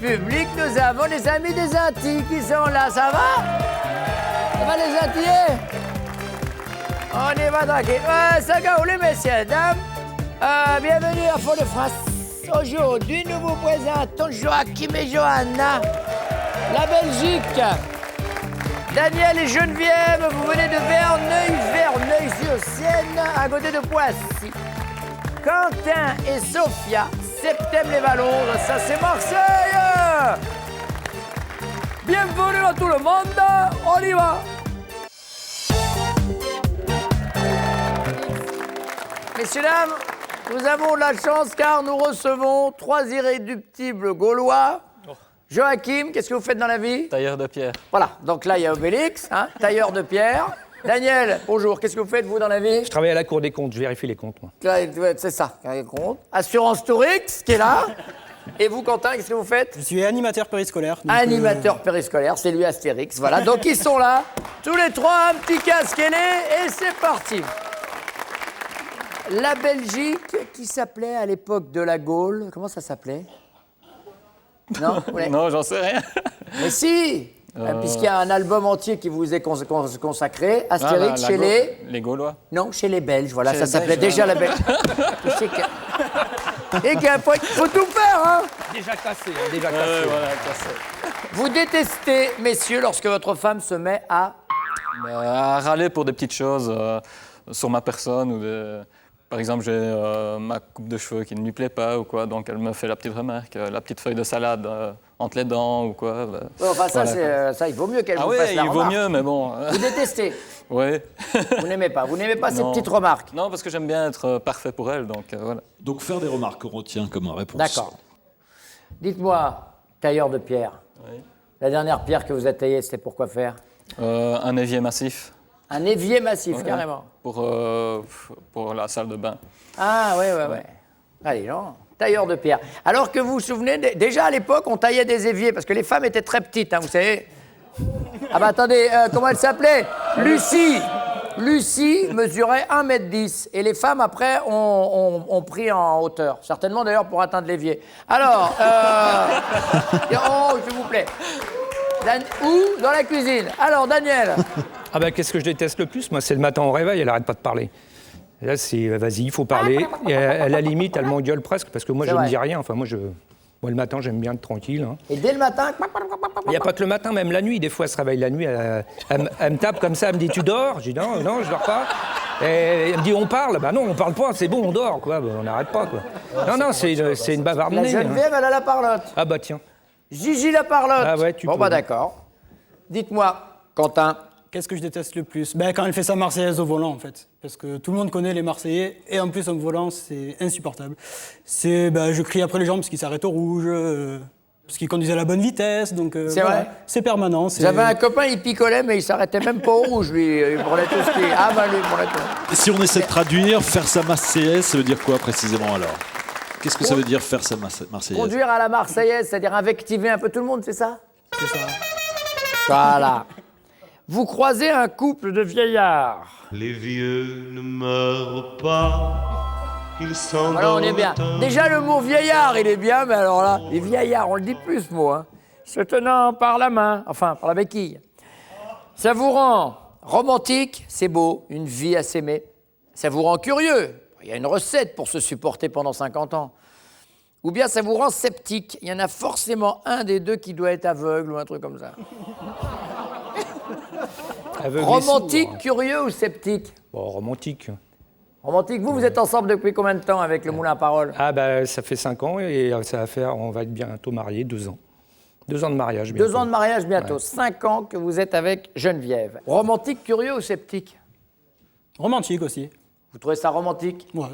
public, nous avons les amis des Antilles qui sont là. Ça va? Ça va les Antillais? On y va tranquille. Ça gaule, messieurs, dames. Bienvenue à Fort-de-France. Aujourd'hui, nous vous présentons Joachim et Johanna, la Belgique. Daniel et Geneviève, vous venez de Verneuil-sur-Seine, à côté de Poissy. Quentin et Sophia, Septem-les-Vallons, ça c'est Marseille. Bienvenue à tout le monde, on y va. Messieurs, dames, nous avons de la chance car nous recevons 3 irréductibles Gaulois. Joachim, qu'est-ce que vous faites dans la vie? Tailleur de pierre. Voilà, donc là il y a Obélix, hein, tailleur de pierre. Daniel, bonjour, qu'est-ce que vous faites vous dans la vie? Je travaille à la Cour des comptes, je vérifie les comptes, moi. C'est ça, les comptes. Assurance Tourix, qui est là. Et vous, Quentin, qu'est-ce que vous faites? Je suis animateur périscolaire. Donc, animateur périscolaire, c'est lui Astérix, voilà. Donc ils sont là, tous les 3, un petit casque ailé, et c'est parti. La Belgique, qui s'appelait à l'époque de la Gaule, comment ça s'appelait? Non, ouais. Non, j'en sais rien. Mais si, puisqu'il y a un album entier qui vous est consacré, Astérix chez les Gaulois. Non, chez les Belges, voilà, Chez ça les s'appelait Belges, déjà la Belge. Et qu'il faut tout faire, hein. Déjà cassé, déjà cassé. Voilà, cassé. Vous détestez, messieurs, lorsque votre femme se met à... À râler pour des petites choses sur ma personne. Par exemple, j'ai ma coupe de cheveux qui ne lui plaît pas ou quoi, donc elle me fait la petite remarque, la petite feuille de salade entre les dents ou quoi. Enfin, ça, voilà. ça, il vaut mieux qu'elle Ah vous oui, fasse la il vaut remarque. mieux, mais bon. Vous détestez. Oui. Vous n'aimez pas ces Non. petites remarques. Non, parce que j'aime bien être parfait pour elle, donc voilà. Donc faire des remarques, on retient comme réponse. D'accord. Dites-moi, tailleur de pierre, Oui. la dernière pierre que vous avez taillée, c'était pour quoi faire? Un évier massif. Un évier massif, Ouais. carrément. Pour la salle de bain. Ah, ouais. Allez, non. Tailleur de pierre. Alors que vous vous souvenez, déjà à l'époque, on taillait des éviers, parce que les femmes étaient très petites, hein, vous savez. Ah bah attendez, comment elle s'appelait? Lucie. Lucie mesurait 1,10 m. Et les femmes, après, ont pris en hauteur. Certainement, d'ailleurs, pour atteindre l'évier. Alors, oh, s'il vous plaît. Où? Dans la cuisine. Alors, Daniel. Ah ben, qu'est-ce que je déteste le plus, moi, c'est le matin au réveil, elle arrête pas de parler. Et là, c'est, vas-y, il faut parler. Et à la limite, elle m'engueule presque, parce que moi, C'est je vrai. ne dis rien. Enfin, moi, le matin, j'aime bien être tranquille. Hein. Et dès le matin... Il n'y a pas que le matin, même la nuit. Des fois, elle se réveille la nuit, elle me tape comme ça, elle me dit, tu dors? Je dis, non, je dors pas. Et elle me dit, on parle? Bah non, on parle pas, c'est bon, on dort, quoi. Bah, on n'arrête pas, quoi. Non, c'est une La bavardonnée. Geneviève, elle a la parlotte. Ah bah tiens. Gigi la parlotte. Ah ouais, tu bon, peux. bah d'accord. Dites-moi, Quentin. Qu'est-ce que je déteste le plus? Quand elle fait sa Marseillaise au volant, en fait. Parce que tout le monde connaît les Marseillais, et en plus, au volant, c'est insupportable. Je crie après les gens parce qu'ils s'arrêtent au rouge, parce qu'ils conduisent à la bonne vitesse, donc... C'est vrai? C'est permanent. J'avais un copain, il picolait, mais il s'arrêtait même pas au rouge, lui. Il prenait tout ce qui... Ah, bah lui, il prenait tout. Si on essaie de traduire, faire sa Marseillaise, ça veut dire quoi précisément alors? Qu'est-ce que ça veut dire faire sa Marseillaise? Conduire à la Marseillaise, c'est-à-dire invectiver un peu tout le monde, c'est ça? C'est ça. Voilà. Vous croisez un couple de vieillards. Les vieux ne meurent pas, ils s'endorment. Voilà, on est bien. Déjà, le mot vieillard, il est bien, mais alors là, les vieillards, on le dit plus, ce mot, hein. Se tenant par la main, enfin, par la béquille. Ça vous rend romantique, c'est beau, une vie à s'aimer. Ça vous rend curieux, il y a une recette pour se supporter pendant 50 ans. Ou bien ça vous rend sceptique, il y en a forcément un des deux qui doit être aveugle ou un truc comme ça. Aveugle et Romantique, sourd. curieux ou sceptique? Bon, romantique. Romantique, vous êtes ensemble depuis combien de temps avec le Moulin à Parole? Ah bah ça fait 5 ans et on va être bientôt mariés, 2 ans. 2 ans de mariage bientôt. 2 ans de mariage bientôt, Ouais. 5 ans que vous êtes avec Geneviève. Romantique, curieux ou sceptique? Romantique aussi. Vous trouvez ça romantique? Ouais.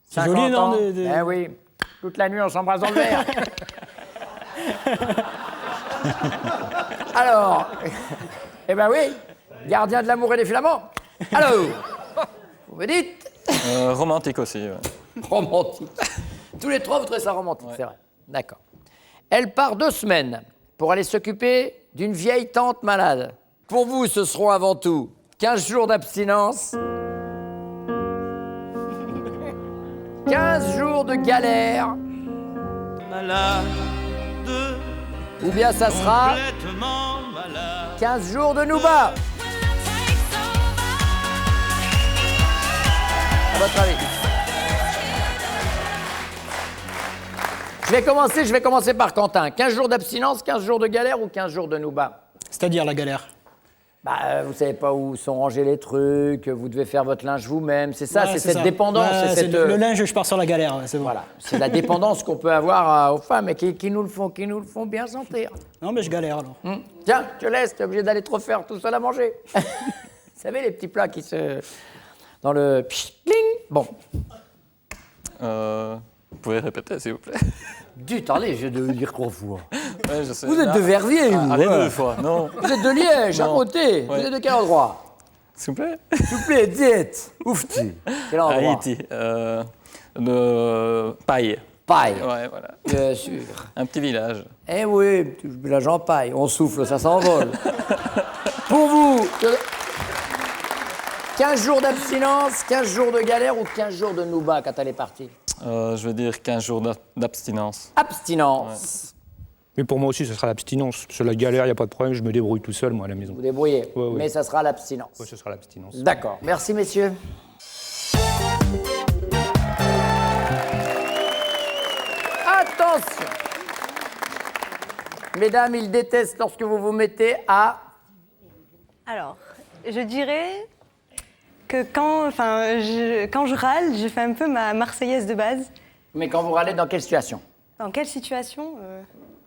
C'est 50 joli, non ans. Eh oui, toute la nuit on s'embrasse dans le verre. Alors, eh ben oui, gardien de l'amour et des filaments. Alors, vous me dites Romantique aussi, ouais. romantique. Tous les 3, vous trouvez ça romantique, c'est vrai. D'accord. Elle part 2 semaines pour aller s'occuper d'une vieille tante malade. Pour vous, ce seront avant tout 15 jours d'abstinence, 15 jours de galère, Malade, Ou bien ça sera complètement malade. 15 jours de Nouba. À votre avis? Je vais commencer par Quentin. 15 jours d'abstinence, 15 jours de galère ou 15 jours de Nouba? C'est-à-dire la galère. Bah, vous savez pas où sont rangés les trucs, vous devez faire votre linge vous-même, c'est ça, Ouais, c'est c'est cette ça. dépendance. Ouais, c'est c'est cette, le linge, je pars sur la galère, ouais, c'est bon. Voilà, c'est la dépendance qu'on peut avoir aux femmes et qui nous le font bien sentir. Non, mais je galère alors. Tiens, je te laisse, t'es obligé d'aller te refaire tout seul à manger. Vous savez, les petits plats qui se... dans le... Pling. Bon, Vous pouvez répéter, s'il vous plaît? attendez, je vais dire 3 fois. Ouais, je sais. Vous êtes de Verviers, vous. Allez, ouais. 2 fois, non. Vous êtes de Liège, à Non. côté. Vous Ouais. êtes de quel endroit? S'il vous plaît? S'il vous plaît, dites. Ouf-tu. Quel endroit? Haïti. De paille. Paille. Ouais, voilà. Bien sûr. Un petit village. Eh oui, petit village en paille. On souffle, ça s'envole. Pour vous, 15 jours d'abstinence, 15 jours de galère ou 15 jours de Nouba quand elle est partie? Je veux dire 15 jours d'abstinence. Abstinence. Mais pour moi aussi, ce sera l'abstinence. Sur la galère, il n'y a pas de problème, je me débrouille tout seul, moi, à la maison. Vous débrouillez, Ouais, ouais. mais ça sera l'abstinence. Ouais, ce sera l'abstinence. D'accord. Merci, messieurs. Attention. Mesdames, ils détestent lorsque vous vous mettez à... Alors, je dirais que quand je râle, je fais un peu ma Marseillaise de base. Mais quand vous râlez, dans quelle situation? Dans quelle situation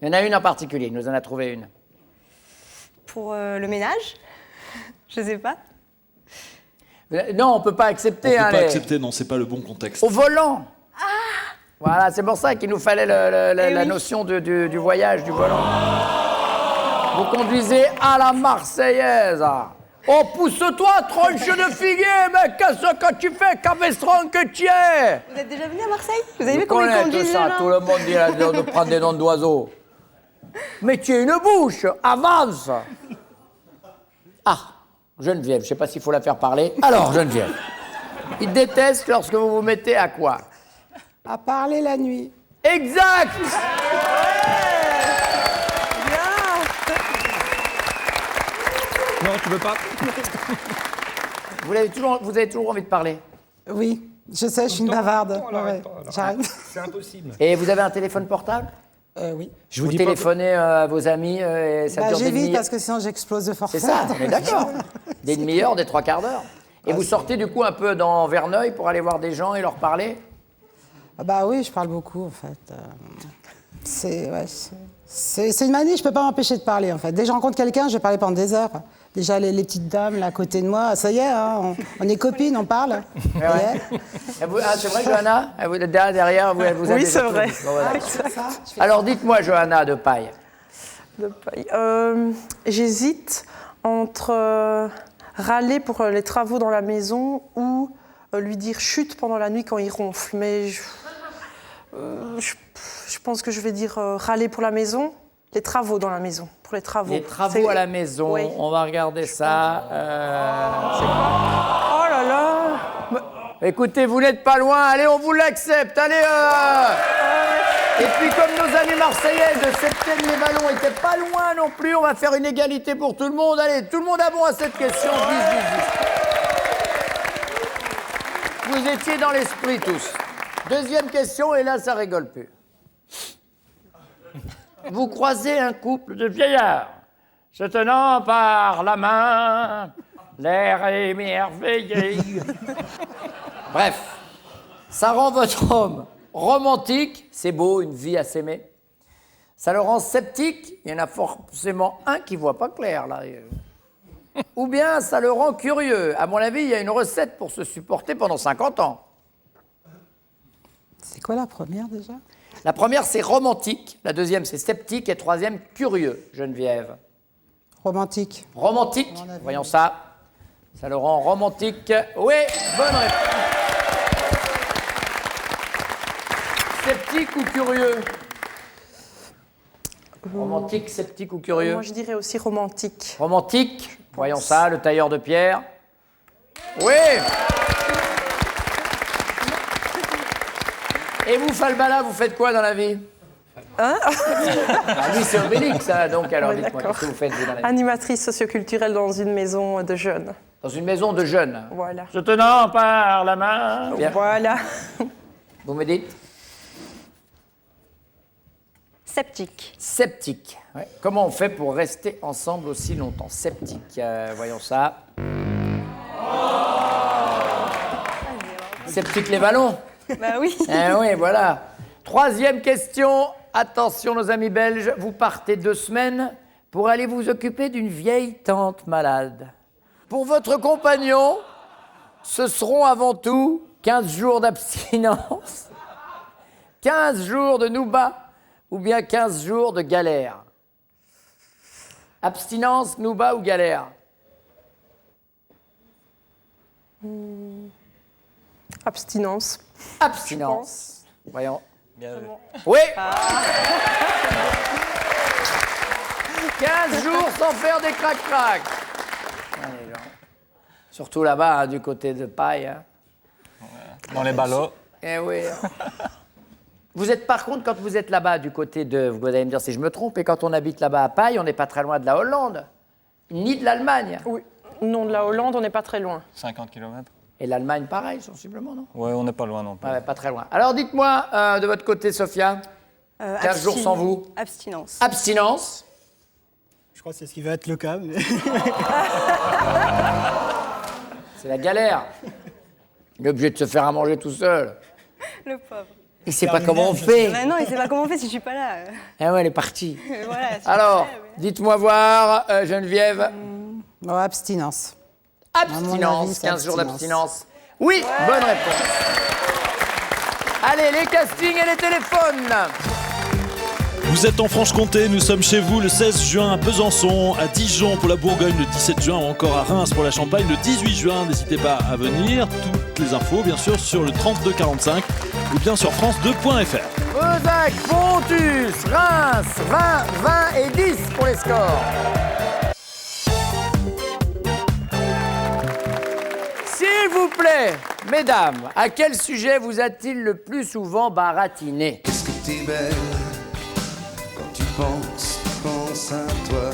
Il y en a une en particulier, il nous en a trouvé une. Pour le ménage? Je sais pas. Non, on ne peut pas On accepter. ne peut hein, pas les- accepter, non, c'est pas le bon contexte. Au volant. Voilà, c'est pour ça qu'il nous fallait la oui. notion du voyage, du volant. Vous conduisez à la Marseillaise. Oh, pousse-toi, tronche de figuier, mais qu'est-ce que tu fais, cabestron que tu es? Vous êtes déjà venu à Marseille? Vous avez Vous vu comment ils connaissez conduisent ça, les gens tout le monde dit de prendre des noms d'oiseaux. Mais tu es une bouche, avance. Ah, Geneviève, je ne sais pas s'il faut la faire parler. Alors, Geneviève, il déteste lorsque vous vous mettez à quoi? À parler la nuit. Exact. Non, tu veux pas? Vous avez toujours envie de parler. Oui, je sais, je suis une bavarde. On l'arrête Ouais, pas, alors. j'arrête. C'est impossible. Et vous avez un téléphone portable? Oui. Je Vous dis pas téléphonez à vos amis et ça dure des J'évite demi-heures. parce que sinon j'explose de forfait. C'est ça, on est d'accord. Des demi-heures, des 3/4 d'heure. Et vous sortez du coup un peu dans Verneuil pour aller voir des gens et leur parler? Ah bah oui, je parle beaucoup en fait. C'est une manie, je peux pas m'empêcher de parler en fait. Dès que je rencontre quelqu'un, je vais parler pendant des heures. Déjà les petites dames là à côté de moi, ça y est, hein, on est copines, on parle. Ça y est. C'est vrai, Johanna? Vous êtes derrière, vous avez Oui, déjà c'est tout vrai. dit. Bon, voilà. Alors dites-moi, Johanna de Paille. De paille. J'hésite entre râler pour les travaux dans la maison ou lui dire chute pendant la nuit quand il ronfle. Mais je pense que je vais dire râler pour la maison, les travaux dans la maison. Pour les travaux. Les travaux à la maison, Oui. on va regarder ça. Oh là là. Écoutez, vous n'êtes pas loin, allez, on vous l'accepte, allez. Et puis comme nos amis marseillais de Septième-les-Vallons étaient pas loin non plus, on va faire une égalité pour tout le monde. Allez, tout le monde a bon à cette question. 10. Vous étiez dans l'esprit tous. Deuxième question, et là, ça rigole plus. Vous croisez un couple de vieillards, se tenant par la main, l'air émerveillé. Bref, ça rend votre homme romantique, c'est beau, une vie à s'aimer. Ça le rend sceptique, il y en a forcément un qui voit pas clair là. Ou bien ça le rend curieux. À mon avis, il y a une recette pour se supporter pendant 50 ans. C'est quoi la première déjà? La première, c'est romantique. La deuxième, c'est sceptique. Et troisième, curieux, Geneviève. Romantique. Romantique, voyons ça. Ça le rend romantique. Oui, bonne réponse. Sceptique ou curieux? Romantique, sceptique ou curieux? Moi, je dirais aussi romantique. Romantique, voyons ça, le tailleur de pierre. Oui. Et vous, Falbala, vous faites quoi dans la vie? Hein? Ah, lui, c'est Obélix, ça, donc alors Ouais, dites-moi, d'accord. qu'est-ce que vous faites vous, dans la vie? Animatrice socioculturelle dans une maison de jeunes. Dans une maison de jeunes. Voilà. Se tenant par la main. Bien. Voilà. Vous me dites? Sceptique. Sceptique. Ouais. Comment on fait pour rester ensemble aussi longtemps? Sceptique. Voyons ça. Sceptique les ballons. Bah oui. Eh oui, voilà. Troisième question. Attention, nos amis belges, vous partez 2 semaines pour aller vous occuper d'une vieille tante malade. Pour votre compagnon, ce seront avant tout 15 jours d'abstinence, 15 jours de nouba ou bien 15 jours de galère. Abstinence, nouba ou galère? Abstinence. Abstinence. Voyons. Bien vu. Oui. 15 jours sans faire des crac-crac. Allez, donc. Surtout là-bas, hein, du côté de Paille. Hein. Dans les ballots. Eh oui. Vous êtes par contre, quand vous êtes là-bas, du côté de... Vous allez me dire si je me trompe, et quand on habite là-bas à Paille, on n'est pas très loin de la Hollande, ni de l'Allemagne. Oui. Non, de la Hollande, on n'est pas très loin. 50 km. Et l'Allemagne, pareil, sensiblement, non? Ouais, on n'est pas loin non plus. Ouais, pas très loin. Alors dites-moi, de votre côté, Sophia, 15 jours sans vous. Abstinence. Abstinence. Je crois que c'est ce qui va être le cas. Mais... C'est la galère. Il est obligé de se faire à manger tout seul. Le pauvre. Il ne sait pas comment on fait. Mais non, il sait pas comment on fait si je suis pas là. Ah ouais, elle est partie. Voilà, si Alors, je sais, dites-moi voir, Geneviève. Bon, abstinence. Abstinence, avis, c'est 15 jours abstinence. d'abstinence. Oui, bonne réponse. Allez, les castings et les téléphones. Vous êtes en Franche-Comté, nous sommes chez vous le 16 juin à Besançon, à Dijon pour la Bourgogne le 17 juin ou encore à Reims pour la Champagne le 18 juin. N'hésitez pas à venir. Toutes les infos, bien sûr, sur le 3245 ou bien sur france2.fr. Bezac, Pontus, Reims, 20, 20 et 10 pour les scores. S'il vous plaît, mesdames, à quel sujet vous a-t-il le plus souvent baratiné? Est-ce que t'es belle quand tu penses à toi?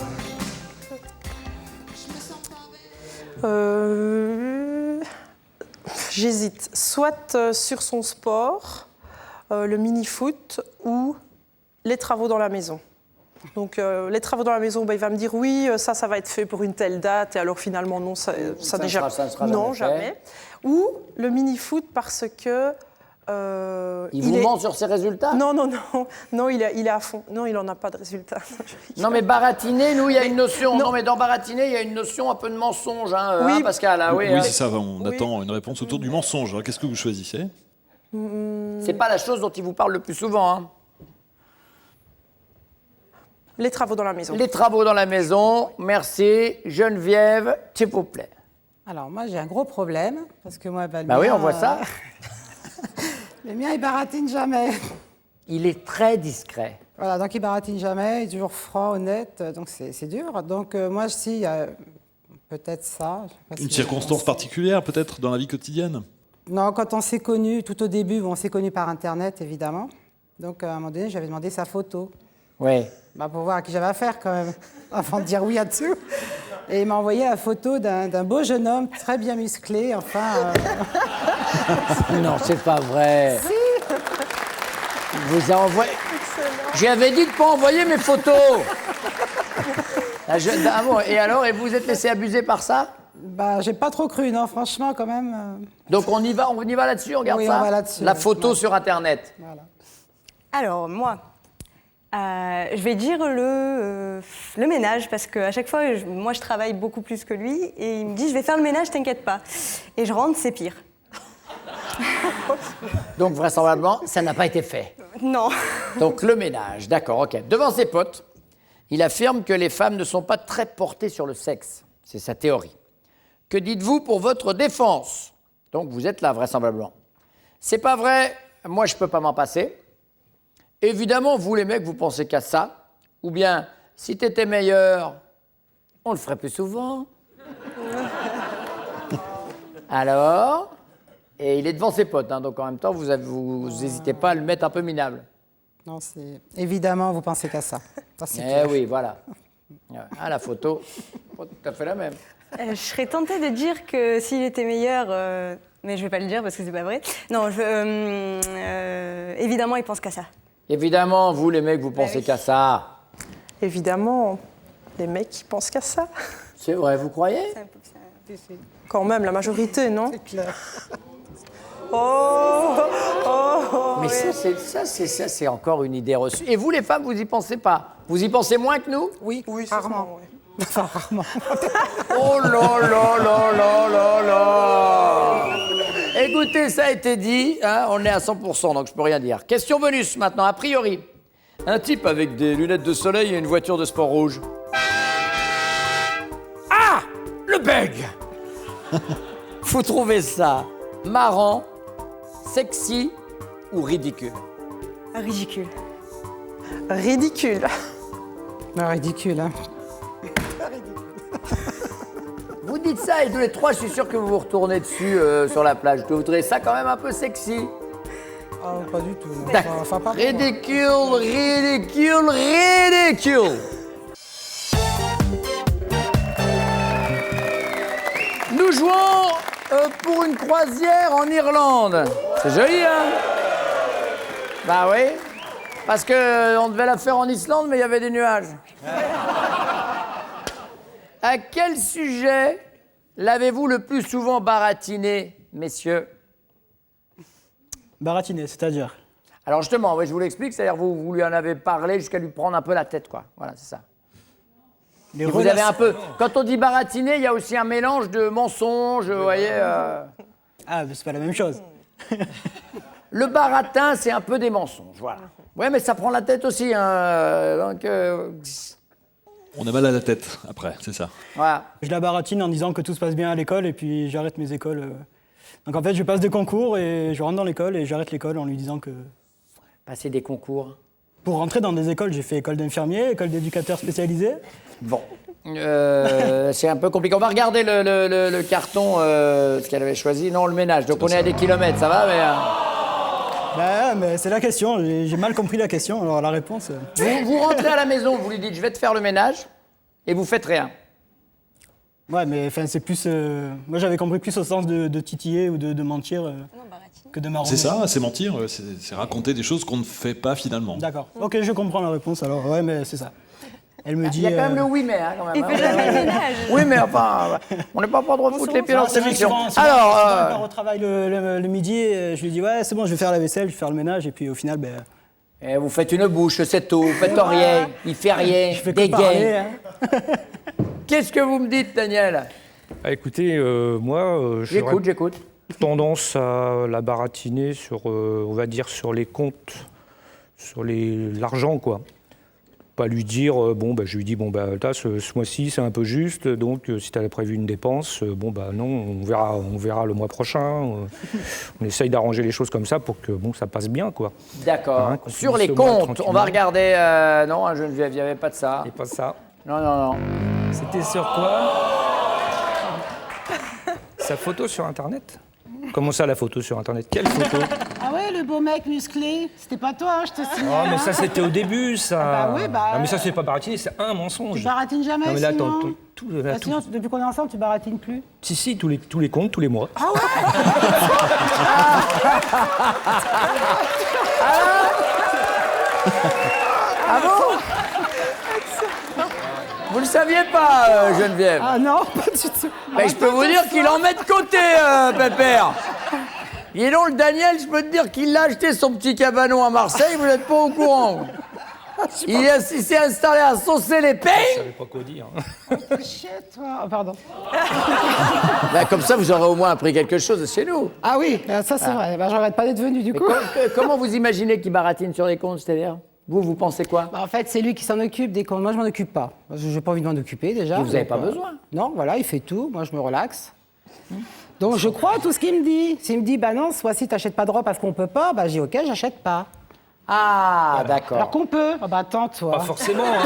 J'hésite. Soit sur son sport, le mini-foot, ou les travaux dans la maison. Donc les travaux dans la maison, il va me dire oui, ça va être fait pour une telle date, et alors finalement non, ça ne déjà sera non jamais jamais. Ou le mini-foot parce que Il vous ment sur ses résultats? Non, il est à fond. Non, il n'en a pas de résultats. Non, mais baratiner, nous, il y a une notion. Non, mais dans baratiner, il y a une notion un peu de mensonge, hein, Oui. hein, Pascal. Ah, Oui, hein. c'est ça, on attend une réponse autour du mensonge. Alors, qu'est-ce que vous choisissez? C'est pas la chose dont il vous parle le plus souvent. Hein. Les travaux dans la maison. Les travaux dans la maison, merci. Geneviève, s'il vous plaît. Alors, moi, j'ai un gros problème, parce que moi, le Bah oui, mien, on voit ça. Le mien, il baratine jamais. Il est très discret. Voilà, donc il baratine jamais, il est toujours franc, honnête, donc c'est dur. Donc moi, si, peut-être ça. Je sais pas Une si- circonstance particulière, peut-être, dans la vie quotidienne? Non, quand on s'est connus, tout au début, on s'est connus par Internet, évidemment. Donc à un moment donné, j'avais demandé sa photo. Oui. Bah, pour voir à qui j'avais affaire, quand même, avant de dire oui à tout. Et il m'a envoyé la photo d'un beau jeune homme, très bien musclé, enfin... Non, c'est pas vrai. Il vous a envoyé... J'avais dit de pas envoyer mes photos. Ah bon, et alors, et vous vous êtes laissé abuser par ça? Bah, j'ai pas trop cru, non, franchement, quand même. Donc on y va là-dessus, on regarde Oui, ça. on va là-dessus, La ouais. photo Ouais. sur Internet. Voilà. Alors, moi, je vais dire le ménage, parce qu'à chaque fois, moi, je travaille beaucoup plus que lui, et il me dit, je vais faire le ménage, t'inquiète pas. Et je rentre, c'est pire. Donc vraisemblablement, ça n'a pas été fait. Non. Donc le ménage, d'accord, ok. Devant ses potes, il affirme que les femmes ne sont pas très portées sur le sexe. C'est sa théorie. Que dites-vous pour votre défense? Donc vous êtes là, vraisemblablement. C'est pas vrai, moi je peux pas m'en passer. Évidemment, vous les mecs, vous pensez qu'à ça. Ou bien, si t'étais meilleur, on le ferait plus souvent. Alors? Et il est devant ses potes, hein, donc en même temps, vous n'hésitez pas à le mettre un peu minable. Non, c'est... Évidemment, vous pensez qu'à ça. Ça, c'est Eh clair. oui, voilà. Ah, la photo, pas tout à fait la même. Je serais tentée de dire que s'il était meilleur, mais je vais pas le dire parce que c'est pas vrai. Non, évidemment, il pense qu'à ça. Évidemment, vous, les mecs, vous pensez oui. qu'à ça. Évidemment, les mecs, ils pensent qu'à ça. C'est vrai, vous croyez? Quand même, la majorité, non? C'est clair. Mais ça, c'est encore une idée reçue. Et vous, les femmes, vous y pensez pas? Vous y pensez moins que nous? Oui, Oui, rarement. Enfin, rarement. Oh là là là là là là! Écoutez, ça a été dit, hein, on est à 100%, donc je peux rien dire. Question bonus maintenant, a priori. Un type avec des lunettes de soleil et une voiture de sport rouge. Ah! Le bug! Vous trouvez ça marrant, sexy ou ridicule? Ridicule. Ridicule. Non, ridicule, hein. Vous dites ça et tous les trois, je suis sûr que vous vous retournez dessus sur la plage. Vous trouvez ça quand même un peu sexy? Ah, pas du tout. Non. D'accord. Enfin, pas pour moi. Ridicule, ridicule, ridicule. Nous jouons pour une croisière en Irlande. C'est joli, hein? Bah oui. Parce qu'on devait la faire en Islande, mais il y avait des nuages. À quel sujet l'avez-vous le plus souvent baratiné, messieurs? Baratiné, c'est-à-dire? Alors justement, oui, je vous l'explique, c'est-à-dire vous lui en avez parlé jusqu'à lui prendre un peu la tête, quoi. Voilà, c'est ça. Les Et vous avez relations- un peu... Quand on dit baratiner, il y a aussi un mélange de mensonges, vous voyez... Ah, mais c'est pas la même chose. Le baratin, c'est un peu des mensonges, voilà. Ouais, mais ça prend la tête aussi, hein. Donc, On a mal à la tête après, c'est ça. voilà. Je la baratine en disant que tout se passe bien à l'école et puis j'arrête mes écoles. Donc en fait, je passe des concours et je rentre dans l'école et j'arrête l'école en lui disant que... Passer des concours. Pour rentrer dans des écoles, j'ai fait école d'infirmier, école d'éducateur spécialisé. Bon. C'est un peu compliqué. On va regarder le carton, ce qu'elle avait choisi. Non, le ménage. Donc on est à des kilomètres, ça va, mais... Bah, mais c'est la question, j'ai mal compris la question, alors la réponse... Vous rentrez à la maison, vous lui dites, je vais te faire le ménage, et vous faites rien. Ouais, mais enfin, c'est plus... Moi, j'avais compris plus au sens de titiller ou de mentir que de m'arranger. C'est ça, c'est mentir, c'est raconter des choses qu'on ne fait pas finalement. D'accord. Ok, je comprends la réponse, alors. Ouais, mais c'est ça. Elle me dit... Il y a quand même le oui, mais, hein, quand même. Il hein. fait jamais le ménage. Oui, mais enfin, on n'est pas pour de foutre les pieds dans C'est cette vrai que émission. souvent, Alors, je pars au travail le midi, et je lui dis, ouais, c'est bon, je vais faire la vaisselle, je vais faire le ménage, et puis au final, ben... vous faites une bouche, c'est tout. Vous faites rien. Il fait rien. Je fais que parler, Dégaine. hein. Qu'est-ce que vous me dites, Daniel? Ah, écoutez, moi, j'aurais J'écoute. tendance à la baratiner sur, on va dire, sur les comptes, sur l'argent, quoi. Pas lui dire, je lui dis, là, ce mois-ci, c'est un peu juste, donc si tu avais prévu une dépense, non, on verra le mois prochain. On essaye d'arranger les choses comme ça pour que, ça passe bien, quoi. D'accord. Hein, qu'on Sur finisse les le mois comptes, on tranquillement. va regarder... non, Geneviève, il n'y avait pas de ça. Et pas ça. Non. C'était sur quoi? Sa photo sur Internet? Comment ça, la photo sur Internet? Quelle photo? Ah ouais, le beau mec musclé. C'était pas toi, hein, je te signale. Oh, mais hein. ça, c'était au début, ça. Ah bah oui, bah, Non, mais ça, c'est pas baratiner, c'est un mensonge. Tu baratines jamais, Non, mais là, sinon. attends, Bah, sinon, depuis qu'on est ensemble, tu baratines plus. Si, tous les comptes, tous les mois. Ah bon? Vous le saviez pas, Geneviève? Ah non, pas du tout. Mais je peux vous dire qu'il en met de côté, Pépère. Et donc, le Daniel, je peux te dire qu'il a acheté son petit cabanon à Marseille, vous n'êtes pas au courant. Il s'est installé à saucer les Je peignes. savais pas quoi dire. Chier, toi. Oh, pardon. Ben, comme ça, vous aurez au moins appris quelque chose chez nous. Ah oui, ça c'est vrai. Bah, je regrette pas d'être venu du coup. Comment vous imaginez qu'il baratine sur les comptes, c'est-à-dire? Vous pensez quoi? Bah, en fait, c'est lui qui s'en occupe des comptes. Moi, je m'en occupe pas. J'ai pas envie de m'en occuper déjà. Mais vous n'avez donc, pas besoin. Non, voilà, il fait tout. Moi, je me relaxe. Donc, je crois à tout ce qu'il me dit. S'il me dit, bah non, soit si t'achètes pas de robe parce qu'on peut pas, bah j'ai ok, j'achète pas. Ah, d'accord. Alors qu'on peut. Ah bah attends, toi. Pas forcément, hein.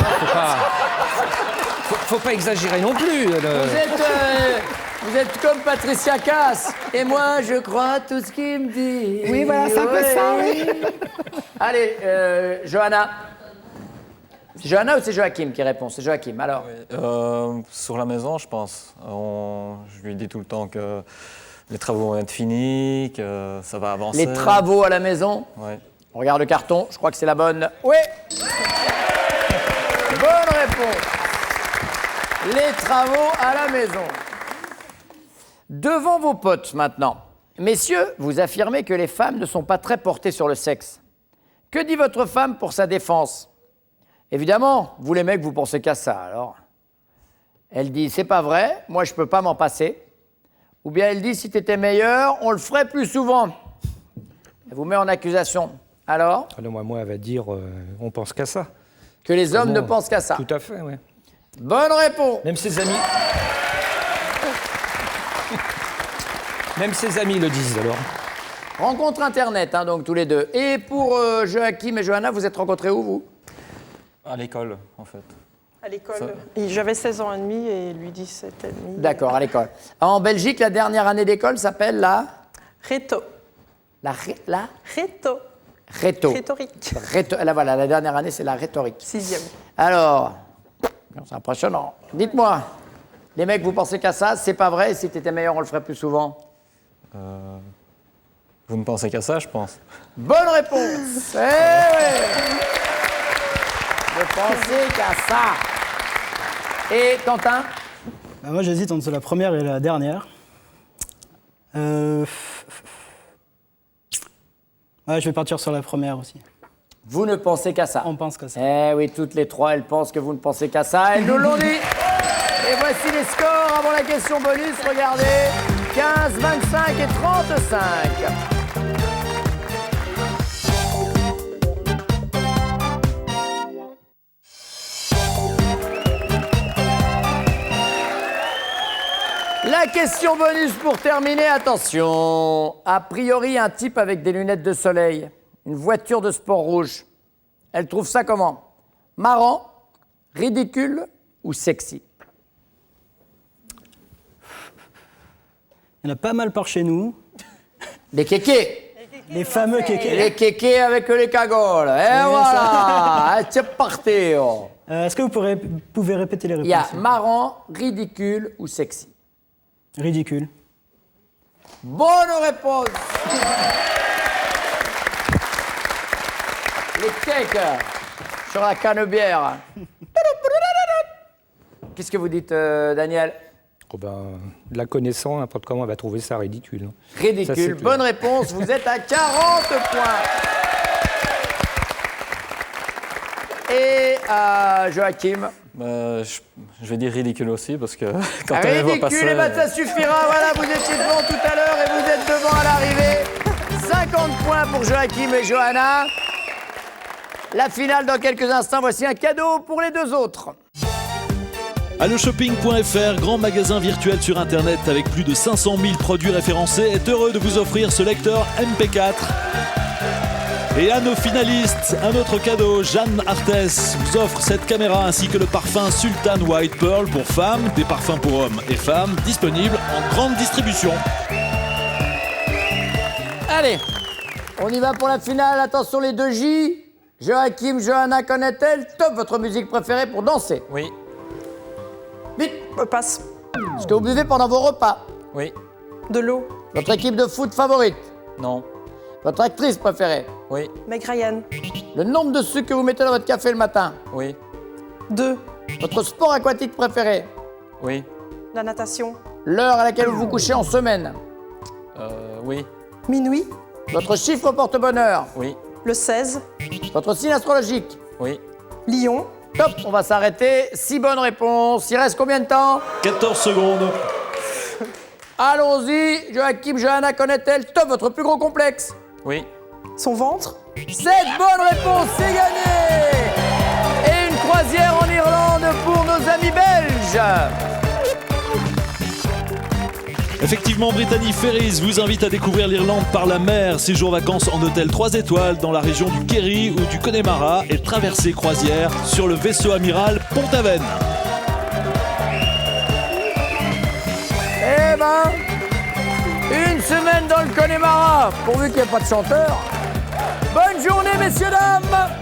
Faut pas exagérer non plus. Vous êtes, Vous êtes comme Patricia Cass. Et moi, je crois tout ce qu'il me dit. Oui, voilà, c'est un peu ça, oui. Allez, Johanna. C'est Johanna ou c'est Joachim qui répond? C'est Joachim, alors. Sur la maison, je pense. Je lui dis tout le temps que les travaux vont être finis, que ça va avancer. Les travaux à la maison? Oui. On regarde le carton, je crois que c'est la bonne. Oui. Bonne réponse. Les travaux à la maison. Devant vos potes maintenant. Messieurs, vous affirmez que les femmes ne sont pas très portées sur le sexe. Que dit votre femme pour sa défense? Évidemment, vous les mecs, vous pensez qu'à ça, alors. Elle dit, c'est pas vrai, moi je peux pas m'en passer. Ou bien elle dit, si t'étais meilleur, on le ferait plus souvent. Elle vous met en accusation. Alors? Ah non, moi, elle va dire, on pense qu'à ça. Que les hommes Comment ne pensent qu'à ça. Tout à fait, oui. Bonne réponse. Même ses amis. Même ses amis le disent, alors. Rencontre Internet, hein, donc tous les deux. Et pour Joachim et Johanna, vous êtes rencontrés où, vous? À l'école, en fait. À l'école. J'avais 16 ans et demi et lui 17 et demi. D'accord, à l'école. En Belgique, la dernière année d'école s'appelle la... Réto. La Réto. Réto. Rhétorique. Là, voilà, la dernière année, c'est la rhétorique. 6e. Alors, c'est impressionnant. Dites-moi, les mecs, vous pensez qu'à ça? C'est pas vrai? Si t'étais meilleur, on le ferait plus souvent? Vous ne pensez qu'à ça, je pense. Bonne réponse. Eh oui. Ne pensez qu'à ça. Et Quentin? Moi, j'hésite entre la première et la dernière. Ouais, je vais partir sur la première aussi. Vous ne pensez qu'à ça. On pense qu'à ça. Eh oui, toutes les trois, elles pensent que vous ne pensez qu'à ça. Elles nous l'ont dit. Et voici les scores avant la question bonus. Regardez. 15, 25 et 35. La question bonus pour terminer, attention. A priori, un type avec des lunettes de soleil, une voiture de sport rouge, elle trouve ça comment? Marrant, ridicule ou sexy? Il y en a pas mal par chez nous. Les kékés. Les fameux kékés. Les kékés avec les cagoles. Et voilà, c'est parti. Oh. Est-ce que vous pouvez répéter les réponses? Il y a marrant, ridicule ou sexy? Ridicule. Bonne réponse. Les cakes sur la canebière. Qu'est-ce que vous dites, Daniel? Oh ben, la connaissant, n'importe comment, elle va trouver ça ridicule. Hein. Ridicule. Ça, c'est clair. Bonne réponse. Vous êtes à 40 points. Et Joachim? Je vais dire ridicule aussi, parce que quand on les voit passer... Ridicule, et ben ça suffira. Voilà, vous étiez devant tout à l'heure et vous êtes devant à l'arrivée. 50 points pour Joachim et Johanna. La finale dans quelques instants. Voici un cadeau pour les deux autres. Alloshopping.fr, grand magasin virtuel sur Internet avec plus de 500 000 produits référencés, est heureux de vous offrir ce lecteur MP4. Et à nos finalistes, un autre cadeau, Jeanne Arthès vous offre cette caméra ainsi que le parfum Sultan White Pearl pour femmes, des parfums pour hommes et femmes, disponibles en grande distribution. Allez, on y va pour la finale. Attention les deux J. Joachim, Johanna, connaît-elle top votre musique préférée pour danser? Oui. Vite. Passe. Ce que vous buvez pendant vos repas? Oui. De l'eau. Votre équipe de foot favorite? Non. Votre actrice préférée? Oui. Meg Ryan. Le nombre de sucre que vous mettez dans votre café le matin? Oui. 2. Votre sport aquatique préféré? Oui. La natation. L'heure à laquelle vous vous couchez en semaine? Oui. Minuit. Votre chiffre porte-bonheur? Oui. Le 16. Votre signe astrologique? Oui. Lion. Top, on va s'arrêter. 6 bonnes réponses. Il reste combien de temps? 14 secondes. Allons-y. Joachim, Johanna, connaît-elle top votre plus gros complexe? Oui. Son ventre. 7 bonnes réponses, c'est gagné. Et une croisière en Irlande pour nos amis belges. Effectivement, Brittany Ferries vous invite à découvrir l'Irlande par la mer. Séjour vacances en hôtel 3 étoiles dans la région du Kerry ou du Connemara et traversée croisière sur le vaisseau amiral Pont-Aven. Eh ben, une semaine dans le Connemara, pourvu qu'il n'y ait pas de chanteur. Bonne journée, messieurs, dames.